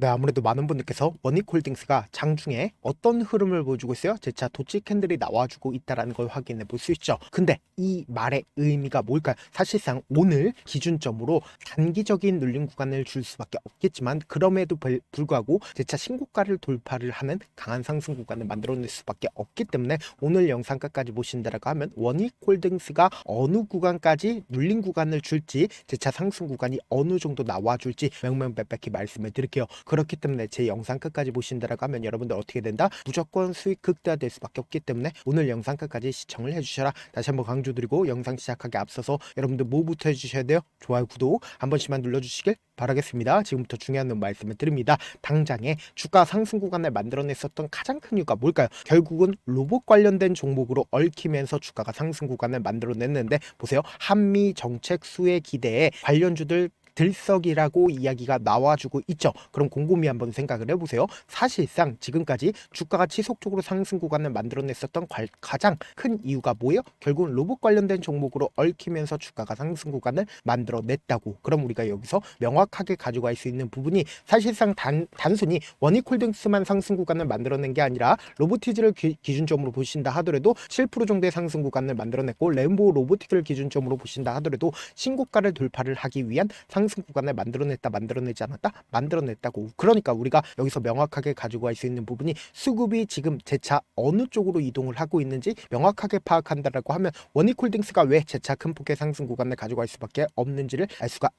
네, 아무래도 많은 분들께서 원익홀딩스가 장중에 어떤 흐름을 보여주고 있어요? 재차 도치 캔들이 나와주고 있다는 걸 확인해 볼 수 있죠. 근데 이 말의 의미가 뭘까요? 사실상 오늘 기준점으로 단기적인 눌림 구간을 줄 수밖에 없겠지만 그럼에도 불구하고 재차 신고가를 돌파를 하는 강한 상승 구간을 만들어낼 수밖에 없기 때문에 오늘 영상 끝까지 보신다라고 하면 원익홀딩스가 어느 구간까지 눌림 구간을 줄지 재차 상승 구간이 어느 정도 나와줄지 명명백백히 말씀을 드릴게요. 그렇기 때문에 제 영상 끝까지 보신다라고 하면 여러분들 어떻게 된다? 무조건 수익 극대화될 수밖에 없기 때문에 오늘 영상 끝까지 시청을 해주셔라. 다시 한번 강조드리고 영상 시작하기 앞서서 여러분들 뭐부터 해주셔야 돼요? 좋아요, 구독 한 번씩만 눌러주시길 바라겠습니다. 지금부터 중요한 말씀을 드립니다. 당장에 주가 상승 구간을 만들어냈었던 가장 큰 이유가 뭘까요? 결국은 로봇 관련된 종목으로 얽히면서 주가가 상승 구간을 만들어냈는데 보세요. 한미 정책 수혜 기대에 관련주들 들썩이라고 이야기가 나와주고 있죠. 그럼 곰곰이 한번 생각을 해보세요. 사실상 지금까지 주가가 지속적으로 상승 구간을 만들어냈었던 가장 큰 이유가 뭐예요? 결국은 로봇 관련된 종목으로 얽히면서 주가가 상승 구간을 만들어냈다고. 그럼 우리가 여기서 명확하게 가져갈 수 있는 부분이 사실상 단순히 원익홀딩스만 상승 구간을 만들어낸 게 아니라 로보티즈를 기준점으로 보신다 하더라도 7% 정도의 상승 구간을 만들어냈고 레인보우 로보틱을 기준점으로 보신다 하더라도 신고가를 돌파를 하기 위한 상승 구간을 만들어내지 않았다? 만들어냈다고. 그러니까 우리가 여기서 명확하게 가지고 갈 수 있는 부분이 수급이 지금 재차 어느 쪽으로 이동을 하고 있는지 명확하게 파악한다라고 하면 원익홀딩스가 왜 재차 큰 폭의 상승 구간을 가져갈 수밖에 없는지를 알 수가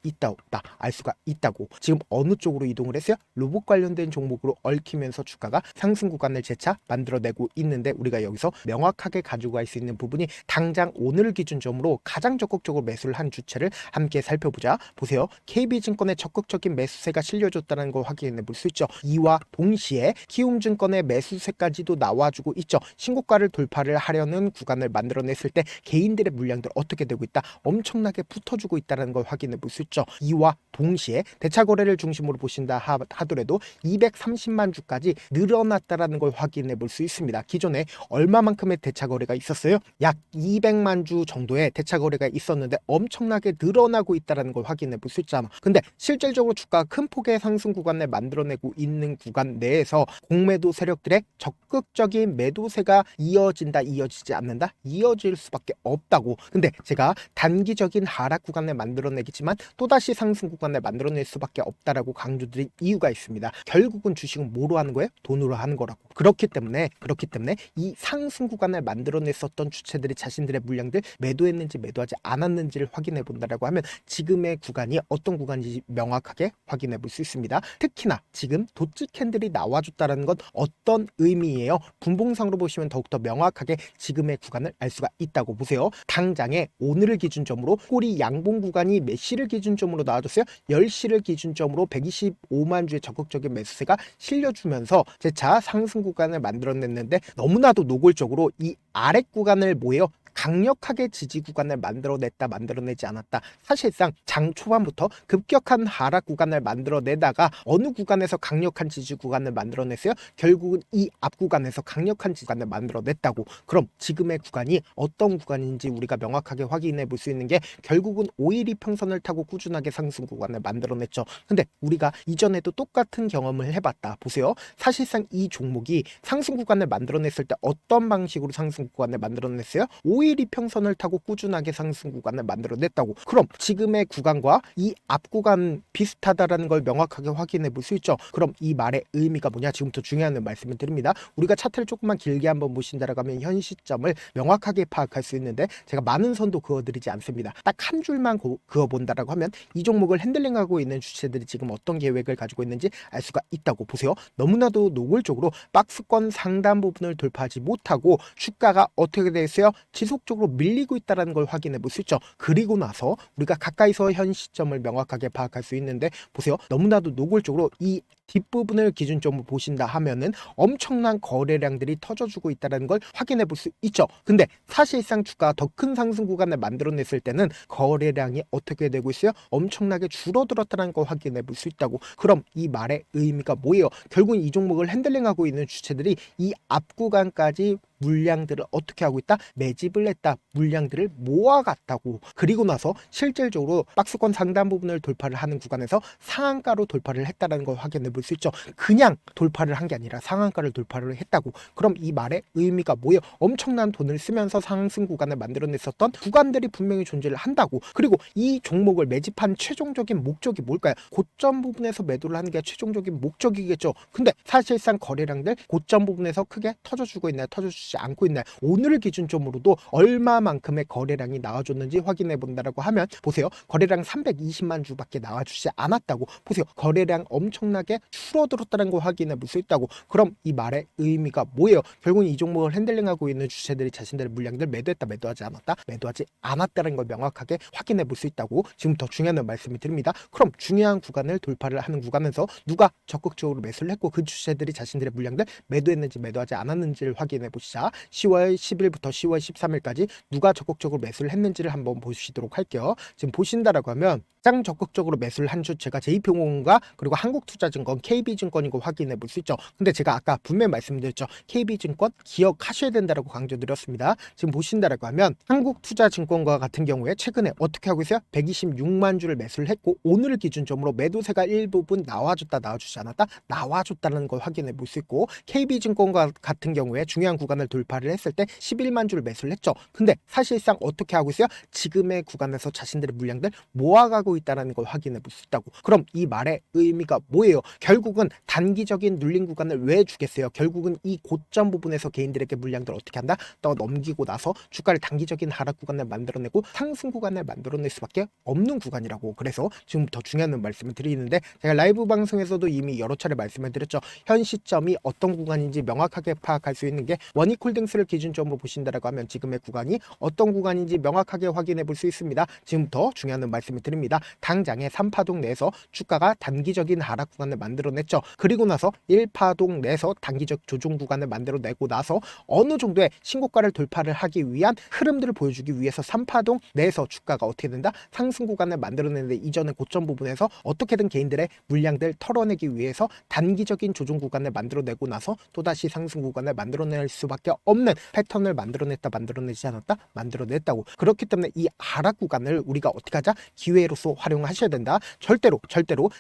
알 수가 있다고. 지금 어느 쪽으로 이동을 했어요? 로봇 관련된 종목으로 얽히면서 주가가 상승 구간을 재차 만들어내고 있는데 우리가 여기서 명확하게 가지고 갈 수 있는 부분이 당장 오늘 기준점으로 가장 적극적으로 매수를 한 주체를 함께 살펴보자. 보세요. KB증권의 적극적인 매수세가 실려줬다는 걸 확인해 볼 수 있죠. 이와 동시에 키움증권의 매수세까지도 나와주고 있죠. 신고가를 돌파를 하려는 구간을 만들어냈을 때 개인들의 물량들 어떻게 되고 있다? 엄청나게 붙어주고 있다는 걸 확인해 볼 수 있죠. 이와 동시에 대차거래를 중심으로 보신다 하더라도 230만 주까지 늘어났다는 걸 확인해 볼 수 있습니다. 기존에 얼마만큼의 대차거래가 있었어요? 약 200만 주 정도의 대차거래가 있었는데 엄청나게 늘어나고 있다는 걸 확인해 볼 수 있잖아. 근데 실질적으로 주가가 큰 폭의 상승 구간을 만들어내고 있는 구간 내에서 공매도 세력들의 적극적인 매도세가 이어지지 않는다? 이어질 수밖에 없다고. 근데 제가 단기적인 하락 구간을 만들어내겠지만 또다시 상승 구간을 만들어낼 수밖에 없다라고 강조드린 이유가 있습니다. 결국은 주식은 뭐로 하는 거예요? 돈으로 하는 거라고. 그렇기 때문에 이 상승 구간을 만들어냈었던 주체들이 자신들의 물량들 매도했는지 매도하지 않았는지를 확인해 본다라고 하면 지금의 구간이 어떤 구간인지 명확하게 확인해 볼 수 있습니다. 특히나 지금 도치 캔들이 나와줬다는 건 어떤 의미예요? 분봉상으로 보시면 더욱더 명확하게 지금의 구간을 알 수가 있다고 보세요. 당장에 오늘을 기준점으로 꼬리 양봉 구간이 몇 시를 기준점으로 나와줬어요? 10시를 기준점으로 125만 주의 적극적인 매수세가 실려주면서 재차 상승 구간을 만들어냈는데 너무나도 노골적으로 이 아랫 구간을 뭐예요? 강력하게 지지 구간을 만들어내지 않았다. 사실상 장 초반부터 급격한 하락 구간을 만들어내다가 어느 구간에서 강력한 지지 구간을 만들어냈어요? 결국은 이 앞 구간에서 강력한 지지 구간을 만들어냈다고. 그럼 지금의 구간이 어떤 구간인지 우리가 명확하게 확인해 볼 수 있는 게 결국은 5일 이평선을 타고 꾸준하게 상승 구간을 만들어냈죠. 근데 우리가 이전에도 똑같은 경험을 해봤다. 보세요. 사실상 이 종목이 상승 구간을 만들어냈을 때 어떤 방식으로 상승 구간을 만들어냈어요? 5일 이평선을 타고 꾸준하게 상승 구간을 만들어냈다고. 그럼 지금의 구간과 이 앞 구간 비슷하다라는 걸 명확하게 확인해 볼 수 있죠. 그럼 이 말의 의미가 뭐냐? 지금부터 중요한 말씀을 드립니다. 우리가 차트를 조금만 길게 한번 보신다라고 하면 현 시점을 명확하게 파악할 수 있는데 제가 많은 선도 그어드리지 않습니다. 딱 한 줄만 그어본다라고 하면 이 종목을 핸들링하고 있는 주체들이 지금 어떤 계획을 가지고 있는지 알 수가 있다고. 보세요. 너무나도 노골적으로 박스권 상단 부분을 돌파하지 못하고 주가가 어떻게 됐어요? 지속적으로 밀리고 있다는 걸 확인해 볼 수 있죠. 그리고 나서 우리가 가까이서 현 시점을 명확하게 파악할 수 있는데 보세요. 너무나도 노골적으로 이 뒷부분을 기준점으로 보신다 하면은 엄청난 거래량들이 터져주고 있다는 걸 확인해 볼 수 있죠. 근데 사실상 주가가 더 큰 상승 구간을 만들어냈을 때는 거래량이 어떻게 되고 있어요? 엄청나게 줄어들었다는 걸 확인해 볼 수 있다고. 그럼 이 말의 의미가 뭐예요? 결국 이 종목을 핸들링하고 있는 주체들이 이 앞 구간까지 물량들을 어떻게 하고 있다? 매집을 했다. 물량들을 모아갔다고. 그리고 나서 실질적으로 박스권 상단 부분을 돌파를 하는 구간에서 상한가로 돌파를 했다는 걸 확인해 볼 수 있죠. 그냥 돌파를 한 게 아니라 상한가를 돌파를 했다고. 그럼 이 말의 의미가 뭐예요? 엄청난 돈을 쓰면서 상승 구간을 만들어냈었던 구간들이 분명히 존재를 한다고. 그리고 이 종목을 매집한 최종적인 목적이 뭘까요? 고점 부분에서 매도를 하는 게 최종적인 목적이겠죠. 근데 사실상 거래량들 고점 부분에서 크게 터져주고 있나요? 터져주지 않고 있나요? 오늘 기준점으로도 얼마만큼의 거래량이 나와줬는지 확인해 본다라고 하면 보세요. 거래량 320만 주밖에 나와주지 않았다고. 보세요. 거래량 엄청나게 줄어들었다는 걸 확인해 볼 수 있다고. 그럼 이 말의 의미가 뭐예요? 결국은 이 종목을 핸들링하고 있는 주체들이 자신들의 물량들 매도했다, 매도하지 않았다, 매도하지 않았다는 걸 명확하게 확인해 볼 수 있다고 지금 더 중요한 말씀을 드립니다. 그럼 중요한 구간을 돌파를 하는 구간에서 누가 적극적으로 매수를 했고 그 주체들이 자신들의 물량들 매도했는지 매도하지 않았는지를 확인해 보시자. 10월 10일부터 10월 13일까지 누가 적극적으로 매수를 했는지를 한번 보시도록 할게요. 지금 보신다라고 하면 가장 적극적으로 매수를 한 주체가 JP공과 그리고 한국투자증권, KB증권인 거 확인해 볼 수 있죠. 근데 제가 아까 분명히 말씀드렸죠. KB증권 기억하셔야 된다라고 강조드렸습니다. 지금 보신다라고 하면 한국투자증권과 같은 경우에 최근에 어떻게 하고 있어요? 126만 주를 매수를 했고 오늘 기준점으로 매도세가 일부분 나와줬다, 나와주지 않았다, 나와줬다는 걸 확인해 볼 수 있고 KB증권과 같은 경우에 중요한 구간을 돌파를 했을 때 11만 주를 매수를 했죠. 근데 사실상 어떻게 하고 있어요? 지금의 구간에서 자신들의 물량들 모아가고 있다는 걸 확인해 볼 수 있다고. 그럼 이 말의 의미가 뭐예요? 결국은 단기적인 눌린 구간을 왜 주겠어요? 결국은 이 고점 부분에서 개인들에게 물량들 어떻게 한다? 또 넘기고 나서 주가를 단기적인 하락 구간을 만들어내고 상승 구간을 만들어낼 수밖에 없는 구간이라고. 그래서 지금 더 중요한 말씀을 드리는데 제가 라이브 방송에서도 이미 여러 차례 말씀을 드렸죠. 현 시점이 어떤 구간인지 명확하게 파악할 수 있는 게 원익홀딩스를 기준점으로 보신다라고 하면 지금의 구간이 어떤 구간인지 명확하게 확인해 볼 수 있습니다. 지금부터 중요한 말씀을 드립니다. 당장의 3파동 내에서 주가가 단기적인 하락 구간을 만들어냈죠. 그리고 나서 1파동 내에서 단기적 조정 구간을 만들어내고 나서 어느 정도의 신고가를 돌파를 하기 위한 흐름들을 보여주기 위해서 3파동 내에서 주가가 어떻게 된다? 상승 구간을 만들어내는데 이전의 고점 부분에서 어떻게든 개인들의 물량들 털어내기 위해서 단기적인 조정 구간을 만들어내고 나서 또다시 상승 구간을 만들어낼 수밖에 없는 패턴을 만들어내지 않았다? 만들어냈다고. 그렇기 때문에 이 하락 구간을 우리가 어떻게 하자? 기회로서 활용하셔야 된다. 절대로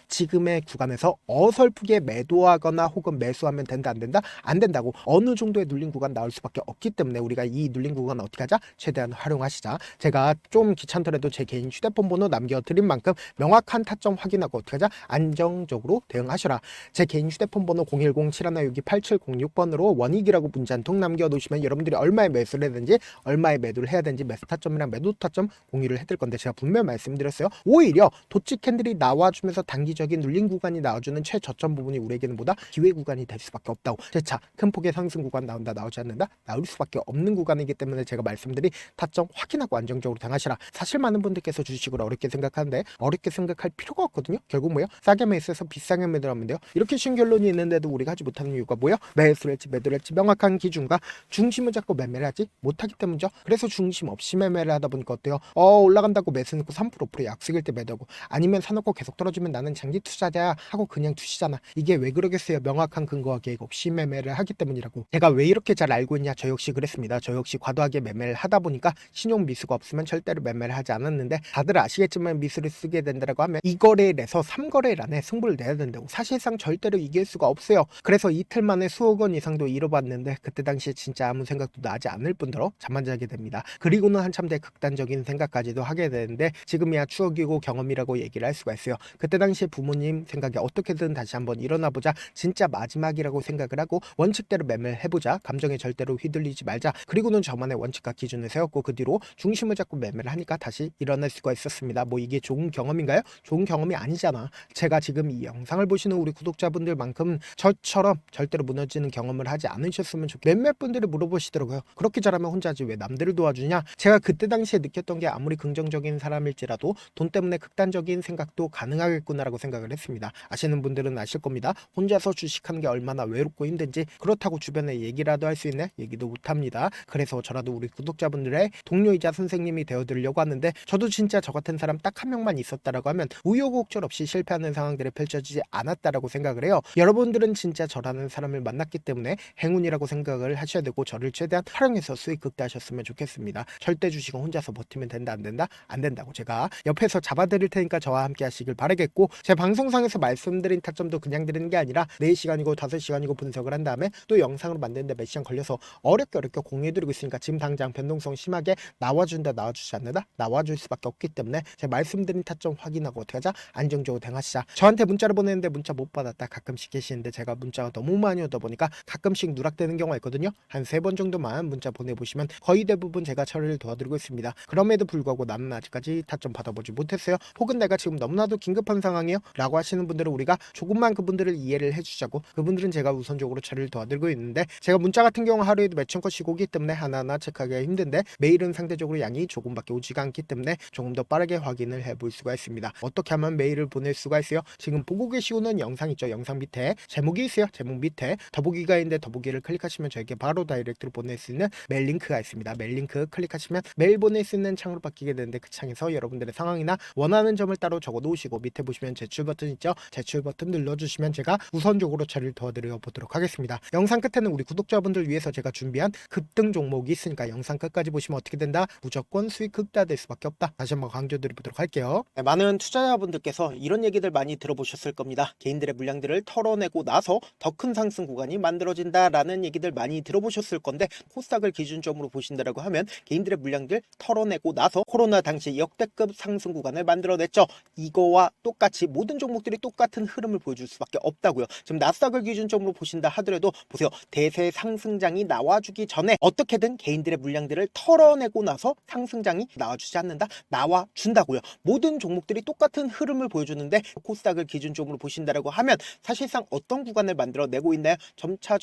지금의 구간에서 어설프게 매도하거나 혹은 매수하면 된다, 안 된다? 안 된다고. 어느 정도의 눌린 구간 나올 수밖에 없기 때문에 우리가 이 눌린 구간 어떻게 하자? 최대한 활용하시자. 제가 좀 귀찮더라도 제 개인 휴대폰 번호 남겨드린 만큼 명확한 타점 확인하고 어떻게 하자? 안정적으로 대응하셔라. 제 개인 휴대폰 번호 010-7162-8706번으로 원익이라고 문자 한 통 남겨놓으시면 여러분들이 얼마에 매수를 해야 되는지 얼마에 매도를 해야 되는지 매수 타점이랑 매도 타점 공유를 해드릴 건데 제가 분명히 말씀드렸어요. 오히려 도치 캔들이 나와주면서 단기적인 눌린 구간이 나와주는 최저점 부분이 우리에게는 보다 기회 구간이 될 수밖에 없다고. 재차 큰 폭의 상승 구간 나온다, 나오지 않는다, 나올 수밖에 없는 구간이기 때문에 제가 말씀드린 타점 확인하고 안정적으로 당하시라. 사실 많은 분들께서 주식을 어렵게 생각하는데 어렵게 생각할 필요가 없거든요. 결국 뭐예요? 싸게 매수해서 비싸게 매도하면 돼요. 이렇게 쉬운 결론이 있는데도 우리가 하지 못하는 이유가 뭐예요? 매수를 할지 매도를 할지 명확한 기준과 중심을 잡고 매매를 하지 못하기 때문이죠. 그래서 중심 없이 매매를 하다 보니까 어때요? 올라간다고 매수 넣고 3% 약속일 때 매도하고 아니면 사놓고 계속 떨어지면 나는 장기 투자자야 하고 그냥 두시잖아. 이게 왜 그러겠어요? 명확한 근거와 계획 없이 매매를 하기 때문이라고. 제가 왜 이렇게 잘 알고 있냐? 저 역시 그랬습니다. 저 역시 과도하게 매매를 하다 보니까 신용 미수가 없으면 절대로 매매를 하지 않았는데 다들 아시겠지만 미수를 쓰게 된다고 하면 2거래일에서 3거래일 안에 승부를 내야 된다고. 사실상 절대로 이길 수가 없어요. 그래서 이틀 만에 수억 원 이상도 잃어봤는데 그때 당시에 진짜 아무 생각도 나지 않을 뿐더러 잠만 자게 됩니다. 그리고는 한참 대 극단적인 생각까지도 하게 되는데 지금이야 추억이고 경험이라고 얘기를 할 수가 있어요. 그때 당시에 부모님 생각에 어떻게든 다시 한번 일어나보자, 진짜 마지막이라고 생각을 하고 원칙대로 매매를 해보자, 감정에 절대로 휘둘리지 말자, 그리고는 저만의 원칙과 기준을 세웠고 그 뒤로 중심을 잡고 매매를 하니까 다시 일어날 수가 있었습니다. 뭐 이게 좋은 경험인가요? 좋은 경험이 아니잖아. 제가 지금 이 영상을 보시는 우리 구독자분들만큼 저처럼 절대로 무너지는 경험을 하지 않으셨으면 좋겠어요. 몇몇 분들이 물어보시더라고요. 그렇게 잘하면 혼자 하지 왜 남들을 도와주냐? 제가 그때 당시에 느꼈던 게 아무리 긍정적인 사람일지라도 돈 때문에 극단적인 생각도 가능하겠구나라고 생각을 했습니다. 아시는 분들은 아실 겁니다. 혼자서 주식하는 게 얼마나 외롭고 힘든지. 그렇다고 주변에 얘기라도 할 수 있네? 얘기도 못합니다. 그래서 저라도 우리 구독자분들의 동료이자 선생님이 되어드리려고 하는데 저도 진짜 저 같은 사람 딱 한 명만 있었다라고 하면 우여곡절 없이 실패하는 상황들이 펼쳐지지 않았다라고 생각을 해요. 여러분들은 진짜 저라는 사람을 만났기 때문에 행운이라고 생각을 하셔야 되고 저를 최대한 활용해서 수익 극대하셨으면 좋겠습니다. 절대 주식은 혼자서 버티면 된다, 안 된다? 안 된다고. 제가 옆에서 잡아드릴 테니까 저와 함께 하시길 바라겠고 제 방송상에서 말씀드린 타점도 그냥 드리는 게 아니라 4시간이고 5시간이고 분석을 한 다음에 또 영상으로 만드는데 몇 시간 걸려서 어렵게 공유해드리고 있으니까 지금 당장 변동성 심하게 나와준다 나와주지 않는다 나와줄 수밖에 없기 때문에 제가 말씀드린 타점 확인하고 어떻게 하자? 안정적으로 대응하시자. 저한테 문자를 보내는데 문자 못 받았다 가끔씩 계시는데 제가 문자가 너무 많이 오다 보니까 가끔씩 누락되는 경우가 있거든요. 한 3번 정도만 문자 보내보시면 거의 대부분 제가 처리를 도와드리고 있습니다. 그럼에도 불구하고 나는 아직까지 타점 받아보지 못했어요. 혹은 내가 지금 너무나도 긴급한 상황이에요 라고 하시는 분들은 우리가 조금만 그분들을 이해를 해주자고, 그분들은 제가 우선적으로 처리를 도와드리고 있는데, 제가 문자 같은 경우 하루에도 몇천 건씩 오기 때문에 하나하나 체크하기가 힘든데 메일은 상대적으로 양이 조금밖에 오지가 않기 때문에 조금 더 빠르게 확인을 해볼 수가 있습니다. 어떻게 하면 메일을 보낼 수가 있어요? 지금 보고 계시는 영상 있죠? 영상 밑에 제목이 있어요. 제목 밑에 더보기가 있는데 더보기를 클릭하시면 저에게 바로 다이렉트로 보낼 수 있는 메일 링크가 있습니다. 메일 링크 클릭하시면 메일 보낼 수 있는 창으로 바뀌게 되는데, 그 창에서 여러분들의 상황이나 원하는 점을 따로 적어 놓으시고 밑에 보시면 제출 버튼 있죠? 제출 버튼 눌러주시면 제가 우선적으로 처리를 도와드려 보도록 하겠습니다. 영상 끝에는 우리 구독자분들 위해서 제가 준비한 급등 종목이 있으니까 영상 끝까지 보시면 어떻게 된다? 무조건 수익 극대화될 수밖에 없다. 다시 한번 강조드리도록 할게요. 네, 많은 투자자분들께서 이런 얘기들 많이 들어보셨을 겁니다. 개인들의 물량들을 털어내고 나서 더 큰 상승 구간이 만들어진다라는 얘기들 많이 들어보셨을 건데, 코스닥을 기준점으로 보신다라고 하면 개인들의 물량들 털어내고 나서 코로나 당시 역대급 상승 구간을 만들어냈죠. 이거와 똑같이 모든 종목들이 똑같은 흐름을 보여줄 수밖에 없다고요. 지금 나스닥을 기준점으로 보신다 하더라도 보세요. 대세 상승장이 나와주기 전에 어떻게든 개인들의 물량들을 털어내고 나서 상승장이 나와주지 않는다? 나와준다고요. 모든 종목들이 똑같은 흐름을 보여주는데, 코스닥을 기준점으로 보신다라고 하면 사실상 어떤 구간을 만들어내고 있나요? 점차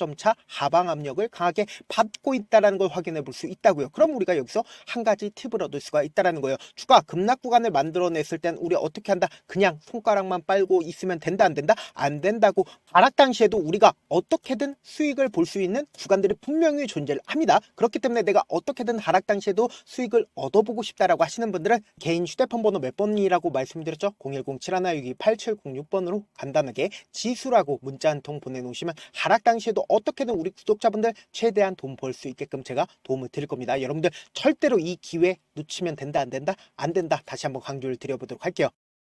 하방 압력을 강하게 받고 있다는 걸 확인해 볼 수 있다고요. 그럼 우리가 여기서 한 가지 팁을 얻을 수가 있다는 거예요. 주가 급락 구간을 만들어냈을 땐 우리 어떻게 한다? 그냥 손가락만 빨고 있으면 된다 안 된다? 안 된다고. 하락 당시에도 우리가 어떻게든 수익을 볼 수 있는 구간들이 분명히 존재를 합니다. 그렇기 때문에 내가 어떻게든 하락 당시에도 수익을 얻어보고 싶다라고 하시는 분들은 개인 휴대폰 번호 몇 번이라고 말씀드렸죠? 010-7162-8706번으로 간단하게 지수라고 문자 한 통 보내놓으시면 하락 당시에도 어떻게든 우리 구독자분들 최대한 돈 벌 수 있게끔 제가 도움을 드릴 겁니다. 여러분들 절대로 이 기회 놓치면 된다 안 된다? 안 된다. 다시 한번 강조를 드려보도록 할게요.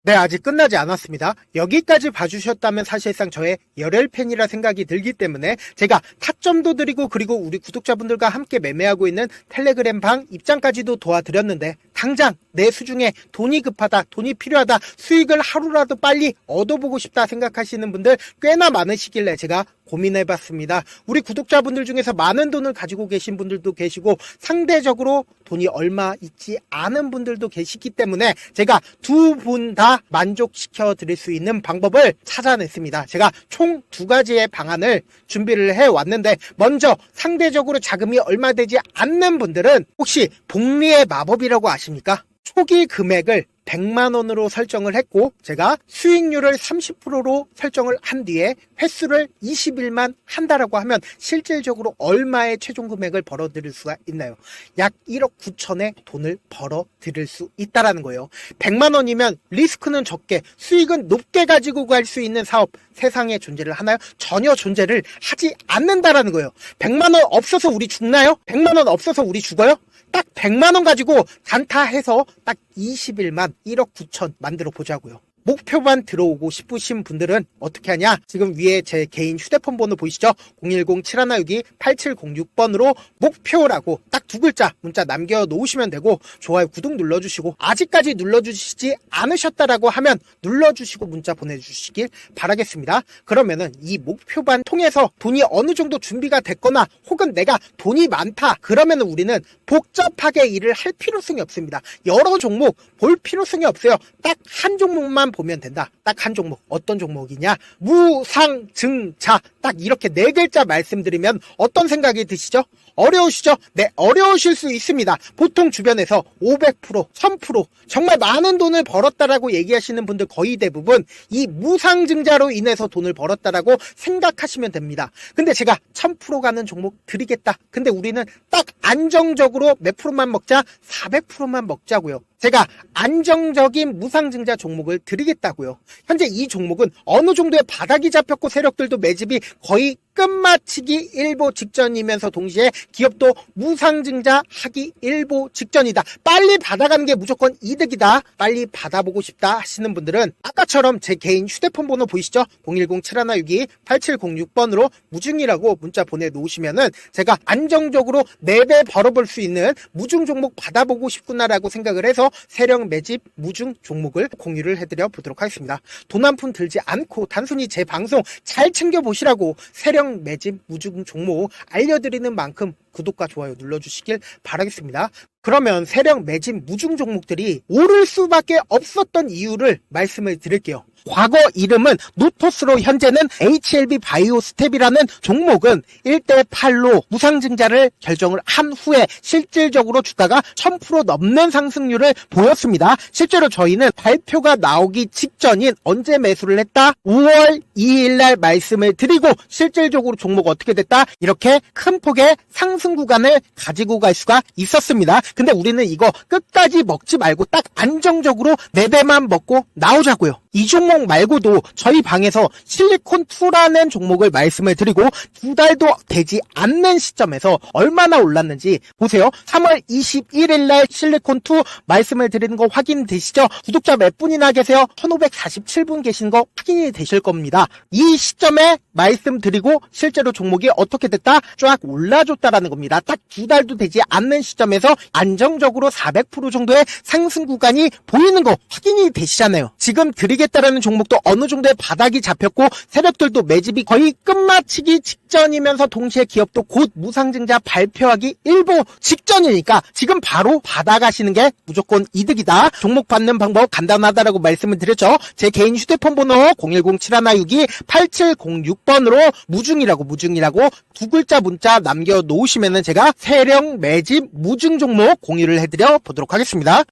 네, 아직 끝나지 않았습니다. 여기까지 봐주셨다면 사실상 저의 열혈 팬이라 생각이 들기 때문에 제가 타점도 드리고, 그리고 우리 구독자분들과 함께 매매하고 있는 텔레그램 방 입장까지도 도와드렸는데, 당장 내 수중에 돈이 급하다, 돈이 필요하다, 수익을 하루라도 빨리 얻어보고 싶다 생각하시는 분들 꽤나 많으시길래 제가 고민해봤습니다. 우리 구독자분들 중에서 많은 돈을 가지고 계신 분들도 계시고 상대적으로 돈이 얼마 있지 않은 분들도 계시기 때문에 제가 두 분 다 만족시켜 드릴 수 있는 방법을 찾아냈습니다. 제가 총 2가지의 방안을 준비를 해왔는데, 먼저 상대적으로 자금이 얼마 되지 않는 분들은 혹시 복리의 마법이라고 아십니까? 초기 금액을 100만원으로 설정을 했고, 제가 수익률을 30%로 설정을 한 뒤에 횟수를 20일만 한다라고 하면 실질적으로 얼마의 최종 금액을 벌어들일 수가 있나요? 약 1억 9천의 돈을 벌어들일 수 있다라는 거예요. 100만원이면 리스크는 적게 수익은 높게 가지고 갈 수 있는 사업 세상에 존재를 하나요? 전혀 존재를 하지 않는다라는 거예요. 100만원 없어서 우리 죽나요? 100만원 없어서 우리 죽어요? 딱 100만원 가지고 단타해서 딱 20일만 1억 9천 만들어 보자고요. 목표만 들어오고 싶으신 분들은 어떻게 하냐? 지금 위에 제 개인 휴대폰 번호 보이시죠? 010-7162-8706번으로 목표라고 딱 2글자 문자 남겨놓으시면 되고, 좋아요, 구독 눌러주시고, 아직까지 눌러주시지 않으셨다라고 하면 눌러주시고 문자 보내주시길 바라겠습니다. 그러면은 이 목표반 통해서 돈이 어느 정도 준비가 됐거나, 혹은 내가 돈이 많다 그러면은 우리는 복잡하게 일을 할 필요성이 없습니다. 여러 종목 볼 필요성이 없어요. 딱 한 종목만 보면 된다. 딱 한 종목. 어떤 종목이냐? 무상증자. 딱 이렇게 4글자 말씀드리면 어떤 생각이 드시죠? 어려우시죠? 네, 어려우실 수 있습니다. 보통 주변에서 500%, 1000% 정말 많은 돈을 벌었다라고 얘기하시는 분들 거의 대부분 이 무상증자로 인해서 돈을 벌었다라고 생각하시면 됩니다. 근데 제가 1000% 가는 종목 드리겠다. 근데 우리는 딱 안정적으로 몇 프로만 먹자? 400%만 먹자고요. 제가 안정적인 무상증자 종목을 드리겠다고요. 현재 이 종목은 어느 정도의 바닥이 잡혔고 세력들도 매집이 거의 끝마치기 일보 직전이면서 동시에 기업도 무상증자 하기 일보 직전이다. 빨리 받아가는 게 무조건 이득이다. 빨리 받아보고 싶다 하시는 분들은 아까처럼 제 개인 휴대폰 번호 보이시죠? 010-7162-8706번으로 무중이라고 문자 보내놓으시면은 제가 안정적으로 4배 벌어볼 수 있는 무중 종목 받아보고 싶구나라고 생각을 해서 세력 매집 무중 종목을 공유를 해드려 보도록 하겠습니다. 돈 한 푼 들지 않고 단순히 제 방송 잘 챙겨보시라고 세력 매집 무중 종목 알려드리는 만큼 구독과 좋아요 눌러주시길 바라겠습니다. 그러면 세력 매집 무중 종목들이 오를 수밖에 없었던 이유를 말씀을 드릴게요. 과거 이름은 노토스로 현재는 HLB 바이오스텝이라는 종목은 1대8로 무상증자를 결정을 한 후에 실질적으로 주가가 1000% 넘는 상승률을 보였습니다. 실제로 저희는 발표가 나오기 직전인 언제 매수를 했다? 5월 2일날 말씀을 드리고 실질적으로 종목 어떻게 됐다? 이렇게 큰 폭의 상승 구간을 가지고 갈 수가 있었습니다. 근데 우리는 이거 끝까지 먹지 말고 딱 안정적으로 4배만 먹고 나오자고요. 이 종목 말고도 저희 방에서 실리콘2라는 종목을 말씀을 드리고 2달도 되지 않는 시점에서 얼마나 올랐는지 보세요. 3월 21일 날 실리콘2 말씀을 드리는 거 확인되시죠? 구독자 몇 분이나 계세요? 1547분 계신 거 확인이 되실 겁니다. 이 시점에 말씀드리고 실제로 종목이 어떻게 됐다? 쫙 올라줬다라는 겁니다. 딱 2달도 되지 않는 시점에서 안정적으로 400% 정도의 상승 구간이 보이는 거 확인이 되시잖아요. 지금 드리겠다라는 종목도 어느 정도의 바닥이 잡혔고 세력들도 매집이 거의 끝마치기 직전이면서 동시에 기업도 곧 무상증자 발표하기 일보 직전이니까 지금 바로 받아가시는 게 무조건 이득이다. 종목 받는 방법 간단하다라고 말씀을 드렸죠. 제 개인 휴대폰 번호 010-7162-8706번으로 무중이라고 두 글자 문자 남겨놓으시면은 제가 세력 매집 무중 종목 공유를 해드려 보도록 하겠습니다.